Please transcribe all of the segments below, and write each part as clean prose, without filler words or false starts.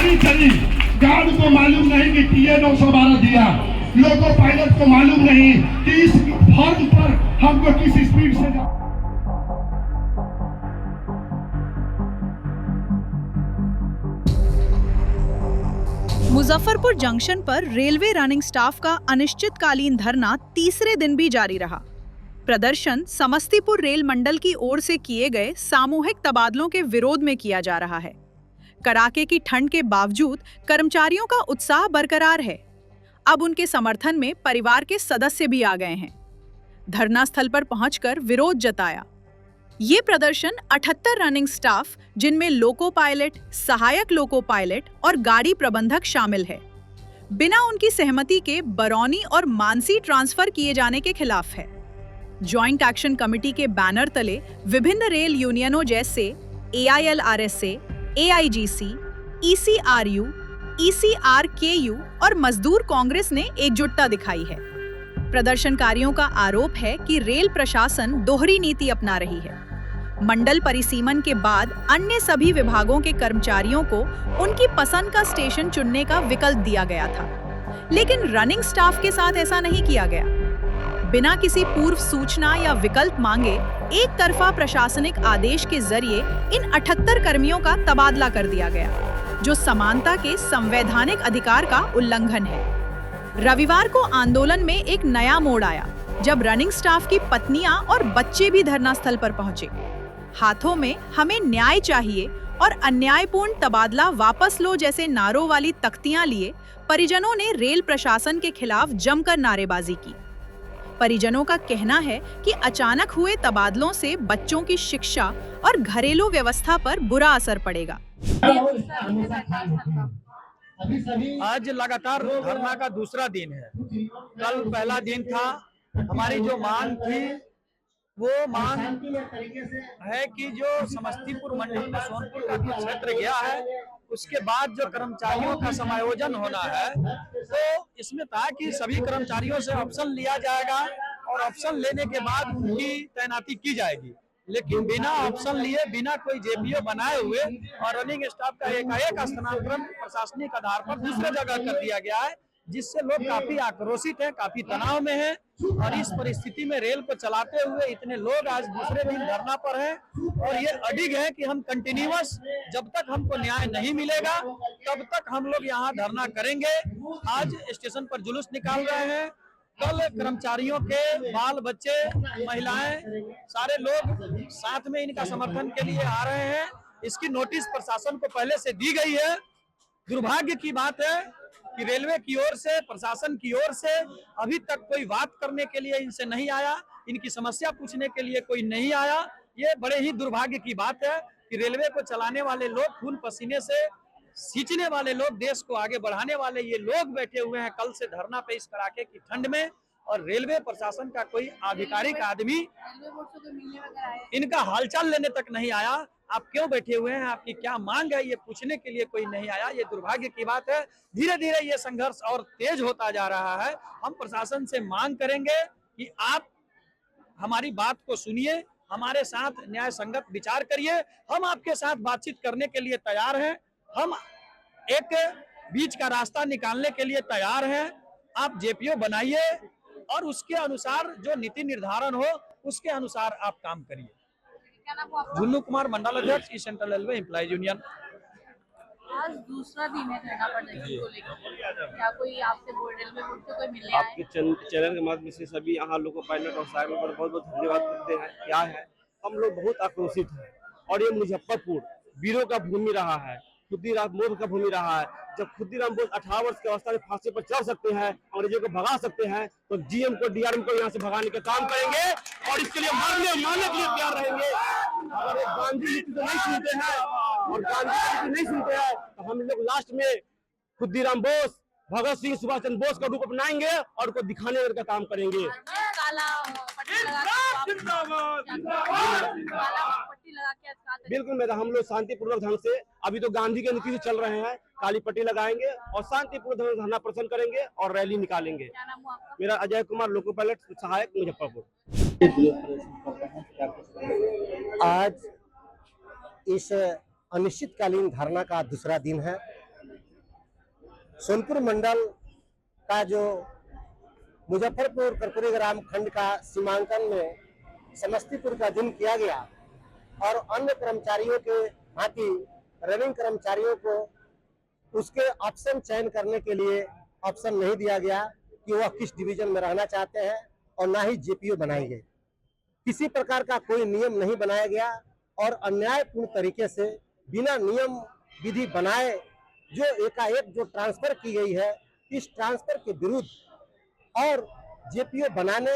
नहीं चली। गार्ड को मालूम नहीं कि टीए 912 दिया, लोको पायलट को मालूम नहीं कि इस फॉर्म पर हमको किस स्पीड से मुजफ्फरपुर जंक्शन पर रेलवे रनिंग स्टाफ का अनिश्चितकालीन धरना तीसरे दिन भी जारी रहा। प्रदर्शन समस्तीपुर रेल मंडल की ओर से किए गए सामूहिक तबादलों के विरोध में किया जा रहा है। कड़ाके की ठंड के बावजूद कर्मचारियों का उत्साह बरकरार है। अब उनके समर्थन में परिवार के सदस्य भी आ गए हैं। धरना स्थल पर पहुंचकर विरोध जताया। ये प्रदर्शन 78 रनिंग स्टाफ, जिनमें लोको पायलट, सहायक लोको पायलट और गाड़ी प्रबंधक शामिल है, बिना उनकी सहमति के बरौनी और मानसी ट्रांसफर किए जाने के खिलाफ है। जॉइंट एक्शन कमेटी के बैनर तले विभिन्न रेल यूनियनों जैसे AILRSA, AIGC, ECRU, ECRKU और मजदूर कांग्रेस ने एकजुटता दिखाई है। प्रदर्शनकारियों का आरोप है कि रेल प्रशासन दोहरी नीति अपना रही है। मंडल परिसीमन के बाद अन्य सभी विभागों के कर्मचारियों को उनकी पसंद का स्टेशन चुनने का विकल्प दिया गया था, लेकिन रनिंग स्टाफ के साथ ऐसा नहीं किया गया। बिना किसी पूर्व सूचना या विकल्प मांगे एक तरफा प्रशासनिक आदेश के जरिए इन 78 कर्मियों का तबादला कर दिया गया, जो समानता के संवैधानिक अधिकार का उल्लंघन है। रविवार को आंदोलन में एक नया मोड़ आया, जब रनिंग स्टाफ की पत्नियां और बच्चे भी धरना स्थल पर पहुंचे। हाथों में "हमें न्याय चाहिए" और "अन्यायपूर्ण तबादला वापस लो" जैसे नारों वाली तख्तियां लिए परिजनों ने रेल प्रशासन के खिलाफ जमकर नारेबाजी की। परिजनों का कहना है कि अचानक हुए तबादलों से बच्चों की शिक्षा और घरेलू व्यवस्था पर बुरा असर पड़ेगा। आज लगातार धरना का दूसरा दिन है। कल पहला दिन था। हमारी जो मांग थी वो मांग है कि जो समस्तीपुर मंडल में सोनपुर का जो क्षेत्र गया है, उसके बाद जो कर्मचारियों का समायोजन होना है, तो इसमें था कि सभी कर्मचारियों से ऑप्शन लिया जाएगा और ऑप्शन लेने के बाद उनकी तैनाती की जाएगी। लेकिन बिना ऑप्शन लिए, बिना कोई जेपीओ बनाए हुए और रनिंग स्टाफ का एकाएक स्थानांतरण प्रशासनिक आधार पर दूसरे जगह कर दिया गया है, जिससे लोग काफी आक्रोशित हैं, काफी तनाव में हैं। और इस परिस्थिति में रेल को चलाते हुए इतने लोग आज दूसरे दिन धरना पर हैं और ये अडिग है कि हम कंटिन्यूअस, जब तक हमको न्याय नहीं मिलेगा तब तक हम लोग यहाँ धरना करेंगे। आज स्टेशन पर जुलूस निकाल रहे हैं। कल कर्मचारियों के बाल बच्चे, महिलाएं, सारे लोग साथ में इनका समर्थन के लिए आ रहे हैं। इसकी नोटिस प्रशासन को पहले से दी गई है। दुर्भाग्य की बात है कि रेलवे की ओर से, प्रशासन की ओर से अभी तक कोई बात करने के लिए इनसे नहीं आया, इनकी समस्या पूछने के लिए कोई नहीं आया। ये बड़े ही दुर्भाग्य की बात है कि रेलवे को चलाने वाले लोग, खून पसीने से सींचने वाले लोग, देश को आगे बढ़ाने वाले ये लोग बैठे हुए हैं कल से धरना पे इस कड़ाके की ठंड में, और रेलवे प्रशासन का कोई आधिकारिक आदमी इनका हालचाल लेने तक नहीं आया। आप क्यों बैठे हुए हैं, आपकी क्या मांग है, ये पूछने के लिए कोई नहीं आया। ये दुर्भाग्य की बात है। धीरे धीरे ये संघर्ष और तेज होता जा रहा है। हम प्रशासन से मांग करेंगे कि आप हमारी बात को सुनिए, हमारे साथ न्याय संगत विचार करिए। हम आपके साथ बातचीत करने के लिए तैयार हैं। हम एक बीच का रास्ता निकालने के लिए तैयार हैं। आप जेपीओ बनाइए और उसके अनुसार जो नीति निर्धारण हो उसके अनुसार आप काम करिए। झुन्नू कुमार, मंडल अध्यक्ष, east central railway employees union. आज दूसरा दिन है धरना प्रदर्शन को लेकर, क्या कोई आपसे रेलवे बोर्ड से कोई मिलने आया है? आपके चैनल के माध्यम से सभी यहाँ लोको पायलट और सहायक पर बहुत बहुत धन्यवाद करते हैं। क्या है, हम लोग बहुत आक्रोशित हैं और ये मुजफ्फरपुर वीरों का भूमि रहा है, खुदीराम बोस का भूमि रहा है। जब खुदीराम बोस 18 वर्ष की अवस्था में फांसी पर चढ़ सकते हैं, अंग्रेजों को भगा सकते हैं, तो जीएम को, डीआरएम को यहाँ से भगाने का काम करेंगे और इसके लिए मारने के लिए तैयार रहेंगे। अगर गांधी नीति तो नहीं सुनते हैं और गांधी नीति नहीं सुनते हैं तो हम लोग लास्ट में खुदीराम बोस, भगत सिंह, सुभाष चंद्र बोस का रूप अपनाएंगे और उनको दिखाने का काम करेंगे। बिल्कुल मैडम, हम लोग शांतिपूर्वक ढंग से, अभी तो गांधी के नीति से चल रहे हैं, काली पट्टी लगाएंगे और शांतिपूर्वक ढंग से धरना प्रदर्शन करेंगे और रैली निकालेंगे। क्या नाम हुआ आपका? मेरा अजय कुमार, लोको पायलट, सहायक, मुजफ्फरपुर। आज इस अनिश्चितकालीन धरना का दूसरा दिन है। सोनपुर मंडल का जो मुजफ्फरपुर कर्पूरी ग्राम खंड का सीमांकन में समस्तीपुर का दिन किया गया और अन्य कर्मचारियों के भांति रनिंग कर्मचारियों को उसके ऑप्शन चयन करने के लिए ऑप्शन नहीं दिया गया कि वह किस डिवीजन में रहना चाहते हैं और ना ही जेपीओ बनाई गई। किसी प्रकार का कोई नियम नहीं बनाया गया और अन्यायपूर्ण तरीके से बिना नियम विधि बनाए जो एकाएक जो ट्रांसफर की गई है, इस ट्रांसफर के विरुद्ध और जेपीओ बनाने,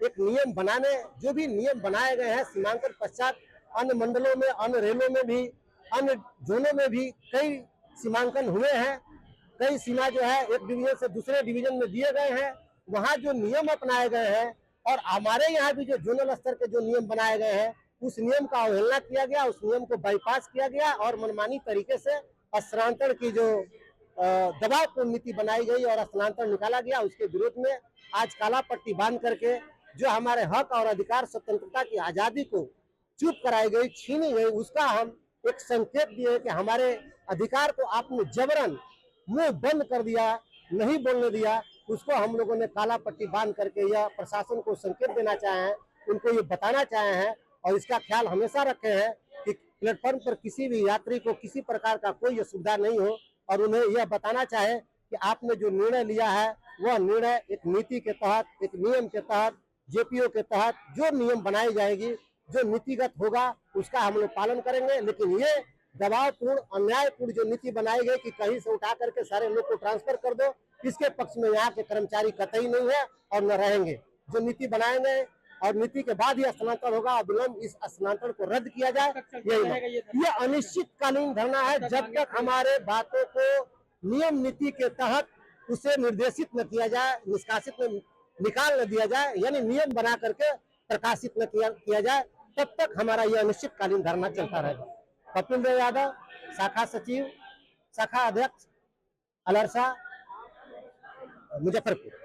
एक नियम बनाने, जो भी नियम बनाए गए हैं सीमांकन पश्चात अन्य मंडलों में, अन्य रेलों में भी, अन्य जोनों में भी कई सीमांकन हुए हैं। कई सीमा जो है एक डिवीजन से दूसरे डिवीजन में दिए गए हैं, वहाँ जो नियम अपनाए गए हैं और हमारे यहाँ भी जो जोनल स्तर के जो नियम बनाए गए हैं उस नियम का अवहेलना किया गया, उस नियम को बाईपास किया गया और मनमानी तरीके से स्थानांतरण की जो दबावपूर्ण नीति बनाई गई और स्थानांतरण निकाला गया, उसके विरोध में आज काला पट्टी बांध करके जो हमारे हक और अधिकार स्वतंत्रता की आजादी को चूक कराई गई, छीनी गई, उसका हम एक संकेत दिए कि हमारे अधिकार को आपने जबरन मुंह बंद कर दिया, नहीं बोलने दिया। उसको हम लोगों ने काला पट्टी बांध करके यह प्रशासन को संकेत देना चाहे हैं, उनको ये बताना चाहे हैं और इसका ख्याल हमेशा रखे हैं कि प्लेटफॉर्म पर किसी भी यात्री को किसी प्रकार का कोई असुविधा नहीं हो और उन्हें यह बताना चाहे कि आपने जो निर्णय लिया है वह निर्णय एक नीति के तहत, एक नियम के तहत, जेपीओ के तहत जो नियम बनाई जाएगी, जो नीतिगत होगा उसका हम लोग पालन करेंगे। लेकिन ये दबावपूर्ण, अन्यायपूर्ण जो नीति बनाई गई कि कहीं से उठा करके सारे लोग को ट्रांसफर कर दो, इसके पक्ष में यहाँ के कर्मचारी कतई नहीं है और न रहेंगे। जो नीति बनाएंगे और नीति के बाद ही स्थानांतरण होगा और विलंब इस स्थानांतरण को रद्द किया जाए, यह अनिश्चितकालीन धरना है जब तक हमारे बातों को नियम नीति के तहत उसे निर्देशित न किया जाए, निष्कासित न निकाल न दिया जाए, यानी नियम बना करके प्रकाशित न किया जाए, तब तक हमारा यह अनिश्चितकालीन धरना चलता रहेगा। कपिल देव यादव, शाखा सचिव, शाखा अध्यक्ष, अलरसा, मुजफ्फरपुर।